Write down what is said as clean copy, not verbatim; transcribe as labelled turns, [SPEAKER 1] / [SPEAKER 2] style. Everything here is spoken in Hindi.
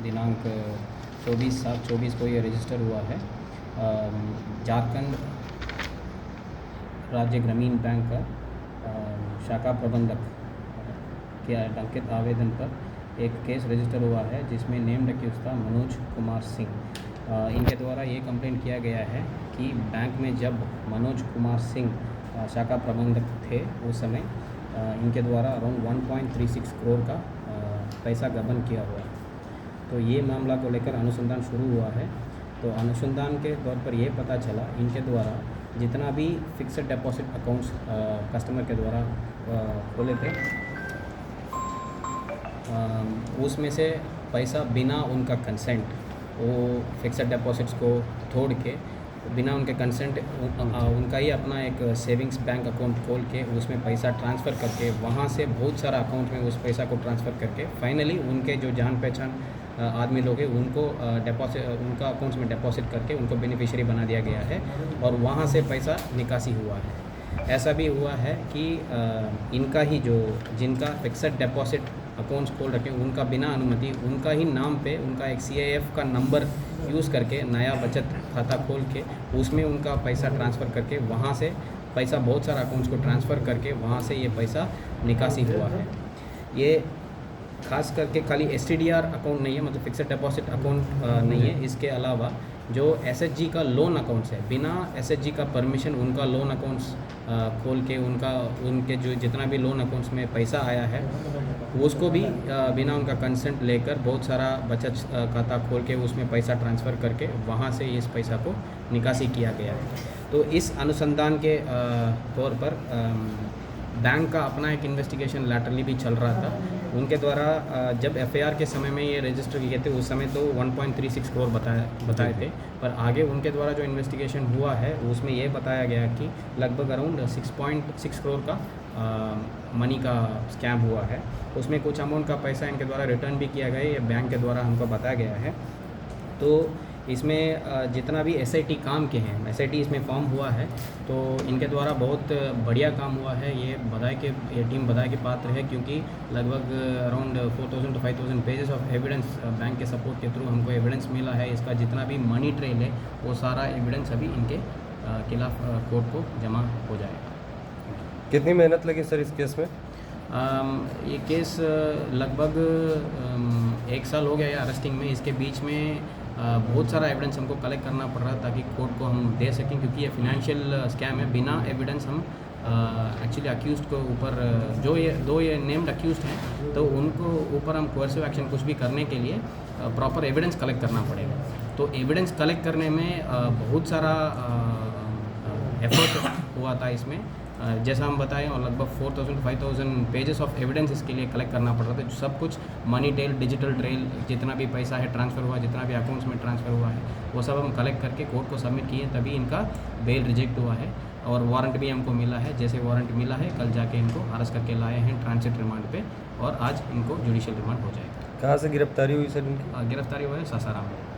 [SPEAKER 1] दिनांक 24/7/24 को ये रजिस्टर हुआ है। झारखंड राज्य ग्रामीण बैंक का शाखा प्रबंधक के अंकित आवेदन पर एक केस रजिस्टर हुआ है, जिसमें नेम्ड अक्यूज था मनोज कुमार सिंह। इनके द्वारा ये कंप्लेंट किया गया है कि बैंक में जब मनोज कुमार सिंह शाखा प्रबंधक थे उस समय इनके द्वारा अराउंड 1.36 करोड़ का पैसा गबन किया हुआ है। तो ये मामला को लेकर अनुसंधान शुरू हुआ है। तो अनुसंधान के तौर पर यह पता चला इनके द्वारा जितना भी फिक्स्ड डिपॉजिट अकाउंट्स कस्टमर के द्वारा खोले थे उसमें से पैसा बिना उनका कंसेंट वो फिक्स्ड डिपॉजिट्स को तोड़ के बिना उनके कंसेंट उनका ही अपना एक सेविंग्स बैंक अकाउंट खोल के उसमें पैसा ट्रांसफ़र करके वहाँ से बहुत सारा अकाउंट में उस पैसा को ट्रांसफ़र करके फाइनली उनके जो जान पहचान आदमी लोग हैं उनको डिपॉजिट उनका अकाउंट्स में डिपॉजिट करके उनको बेनिफिशियरी बना दिया गया है और वहाँ से पैसा निकासी हुआ है। ऐसा भी हुआ है कि इनका ही जो जिनका फिक्स्ड डिपॉजिट अकाउंट्स खोल रखे उनका बिना अनुमति उनका ही नाम पे उनका एक CIF का नंबर यूज़ करके नया बचत खाता खोल के उसमें उनका पैसा ट्रांसफ़र करके वहाँ से पैसा बहुत सारा अकाउंट्स को ट्रांसफ़र करके वहाँ से ये पैसा निकासी हुआ है। ये खास करके खाली STDR अकाउंट नहीं है, मतलब फिक्स्ड डिपॉजिट अकाउंट नहीं है। इसके अलावा जो SHG का लोन अकाउंट्स है बिना SHG का परमिशन उनका लोन अकाउंट्स खोल के उनके जो जितना भी लोन अकाउंट्स में पैसा आया है उसको भी बिना उनका कंसेंट लेकर बहुत सारा बचत खाता खोल के उसमें पैसा ट्रांसफ़र करके वहाँ से इस पैसा को निकासी किया गया है। तो इस अनुसंधान के तौर पर बैंक का अपना एक इन्वेस्टिगेशन लैटरली भी चल रहा था। उनके द्वारा जब FIR के समय में ये रजिस्टर किए थे उस समय तो 1.36 करोड़ बताए थे, पर आगे उनके द्वारा जो इन्वेस्टिगेशन हुआ है उसमें ये बताया गया कि लगभग अराउंड 6.6 करोड़ का मनी का स्कैम हुआ है। उसमें कुछ अमाउंट का पैसा इनके द्वारा रिटर्न भी किया गया है, ये बैंक के द्वारा हमको बताया गया है। तो इसमें जितना भी SIT काम के हैं SIT इसमें फॉर्म हुआ है, तो इनके द्वारा बहुत बढ़िया काम हुआ है। ये टीम बधाई के पात्र है, क्योंकि लगभग around 4,000 to 5,000 pages of evidence bank के सपोर्ट के थ्रू हमको एविडेंस मिला है। इसका जितना भी मनी ट्रेल है वो सारा एविडेंस अभी इनके खिलाफ कोर्ट को जमा हो जाएगा।
[SPEAKER 2] कितनी मेहनत लगी सर इस केस में?
[SPEAKER 1] ये केस लगभग 1 साल हो गया है अरेस्टिंग में। इसके बीच में बहुत सारा एविडेंस हमको कलेक्ट करना पड़ रहा ताकि कोर्ट को हम दे सकें, क्योंकि ये फिनेंशियल स्कैम है। बिना एविडेंस हम एक्चुअली अक्यूज़ड को ऊपर जो ये नेम्ड अक्यूज़ड हैं तो उनको ऊपर हम कोर्सिव एक्शन कुछ भी करने के लिए प्रॉपर एविडेंस कलेक्ट करना पड़ेगा। तो एविडेंस कलेक्ट करने में बहुत सारा एफर्ट हुआ था इसमें। जैसा हम बताएं और लगभग 4,000 to 5,000 पेजेस ऑफ एविडेंस इसके लिए कलेक्ट करना पड़ रहा था। जो सब कुछ मनी ट्रेल, डिजिटल ट्रेल, जितना भी पैसा है ट्रांसफ़र हुआ, जितना भी अकाउंट्स में ट्रांसफ़र हुआ है वो सब हम कलेक्ट करके कोर्ट को सबमिट किए, तभी इनका बेल रिजेक्ट हुआ है। और वारंट भी हमको मिला है। जैसे वारंट मिला है कल जाके इनको अरेस्ट करके लाए हैं ट्रांजिट रिमांड पे, और आज इनको जुडिशियल रिमांड हो जाएगा।
[SPEAKER 2] कहाँ से गिरफ्तारी हुई सर इनकी?
[SPEAKER 1] गिरफ्तारी हुआ है सासाराम में।